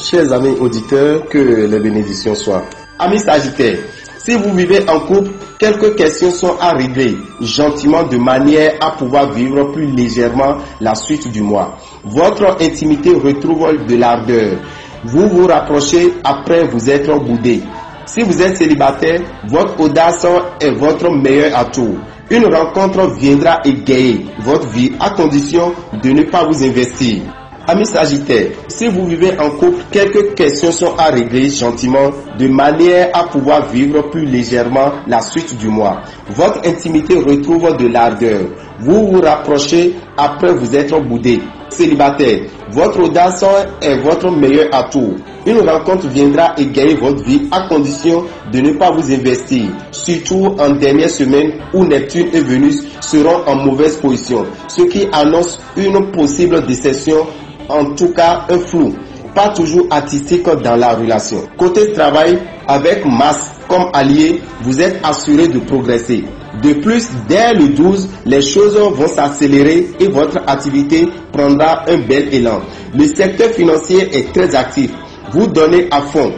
Chers amis auditeurs, que les bénédictions soient. Amis Sagittaires, si vous vivez en couple, quelques questions sont à régler gentiment de manière à pouvoir vivre plus légèrement la suite du mois. Votre intimité retrouve de l'ardeur. Vous vous rapprochez après vous être boudé. Si vous êtes célibataire, votre audace est votre meilleur atout. Une rencontre viendra égayer votre vie à condition de ne pas vous investir. Amis Sagittaires, si vous vivez en couple, quelques questions sont à régler gentiment de manière à pouvoir vivre plus légèrement la suite du mois. Votre intimité retrouve de l'ardeur. Vous vous rapprochez après vous être boudé. Célibataire, votre audace est votre meilleur atout. Une rencontre viendra égayer votre vie à condition de ne pas vous investir, surtout en dernière semaine où Neptune et Vénus seront en mauvaise position, ce qui annonce une possible déception, en tout cas un flou, pas toujours artistique dans la relation. Côté travail, avec Mars comme allié, vous êtes assuré de progresser. De plus, dès le 12, les choses vont s'accélérer et votre activité prendra un bel élan. Le secteur financier est très actif. Vous donnez à fond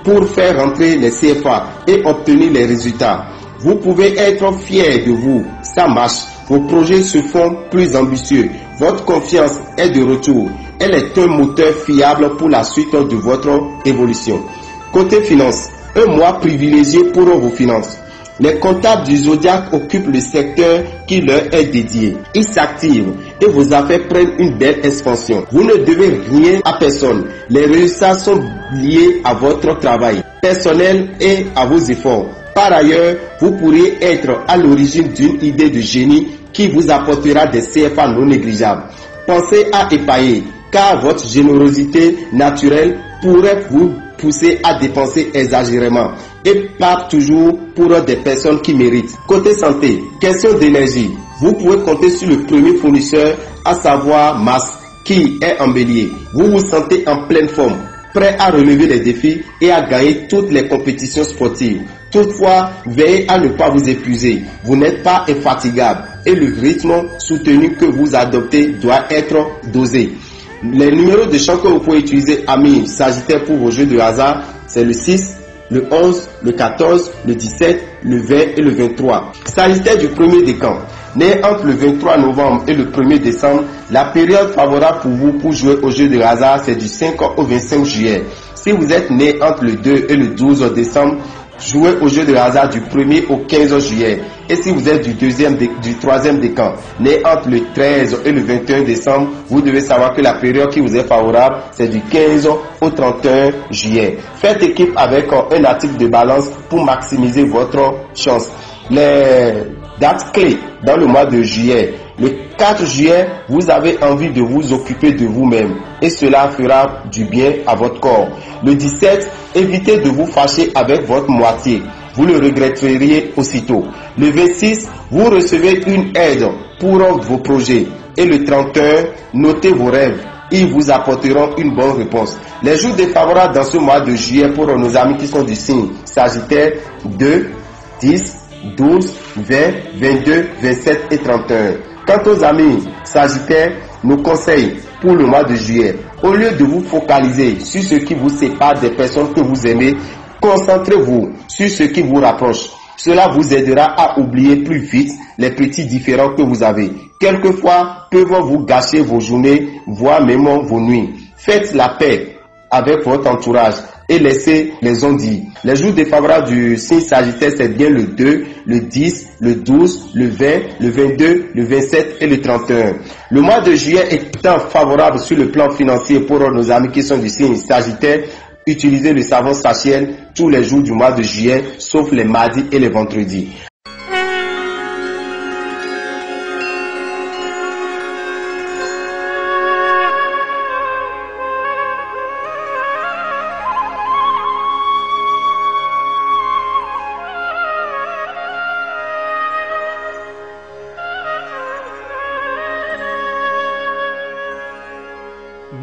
pour faire rentrer les CFA et obtenir les résultats. Vous pouvez être fier de vous, ça marche. Vos projets se font plus ambitieux. Votre confiance est de retour. Elle est un moteur fiable pour la suite de votre évolution. Côté finance, un mois privilégié pour vos finances. Les comptables du zodiaque occupent le secteur qui leur est dédié. Ils s'activent et vos affaires prennent une belle expansion. Vous ne devez rien à personne. Les résultats sont liés à votre travail personnel et à vos efforts. Par ailleurs, vous pourriez être à l'origine d'une idée de génie qui vous apportera des CFA non négligeables. Pensez à épailler, car votre générosité naturelle pourrait vous pousser à dépenser exagérément et pas toujours pour des personnes qui méritent. Côté santé, question d'énergie, vous pouvez compter sur le premier fournisseur, à savoir Mars, qui est en bélier. Vous vous sentez en pleine forme, prêt à relever les défis et à gagner toutes les compétitions sportives. Toutefois, veillez à ne pas vous épuiser. Vous n'êtes pas infatigable et le rythme soutenu que vous adoptez doit être dosé. Les numéros de chance que vous pouvez utiliser, amis Sagittaires, pour vos jeux de hasard, c'est le 6, le 11, le 14, le 17, le 20 et le 23. Sagittaire du premier décan, né entre le 23 novembre et le 1er décembre, la période favorable pour vous pour jouer aux jeux de hasard, c'est du 5 au 25 juillet. Si vous êtes né entre le 2 et le 12 décembre, jouez au jeu de hasard du 1er au 15 juillet. Et si vous êtes du troisième décan, né entre le 13 et le 21 décembre, vous devez savoir que la période qui vous est favorable, c'est du 15 au 31 juillet. Faites équipe avec un article de balance pour maximiser votre chance. Les dates clés dans le mois de juillet. Le 4 juillet, vous avez envie de vous occuper de vous-même et cela fera du bien à votre corps. Le 17, évitez de vous fâcher avec votre moitié. Vous le regretteriez aussitôt. Le 26, vous recevez une aide pour vos projets. Et le 31, notez vos rêves. Ils vous apporteront une bonne réponse. Les jours défavorables dans ce mois de juillet pour nos amis qui sont du signe Sagittaire, 2, 10, 12, 20, 22, 27 et 31. Quant aux amis Sagittaires, nos conseils pour le mois de juillet, au lieu de vous focaliser sur ce qui vous sépare des personnes que vous aimez, concentrez-vous sur ce qui vous rapproche. Cela vous aidera à oublier plus vite les petits différends que vous avez. Quelquefois, peuvent vous gâcher vos journées, voire même vos nuits. Faites la paix avec votre entourage et laissez les ondes dire. Les jours défavorables du signe Sagittaire, c'est bien le 2, le 10, le 12, le 20, le 22, le 27 et le 31. Le mois de juillet étant favorable sur le plan financier pour nos amis qui sont du signe Sagittaire, utilisez le savon Sachiel tous les jours du mois de juillet, sauf les mardis et les vendredis.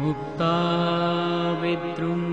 मुक्ता विद्रुम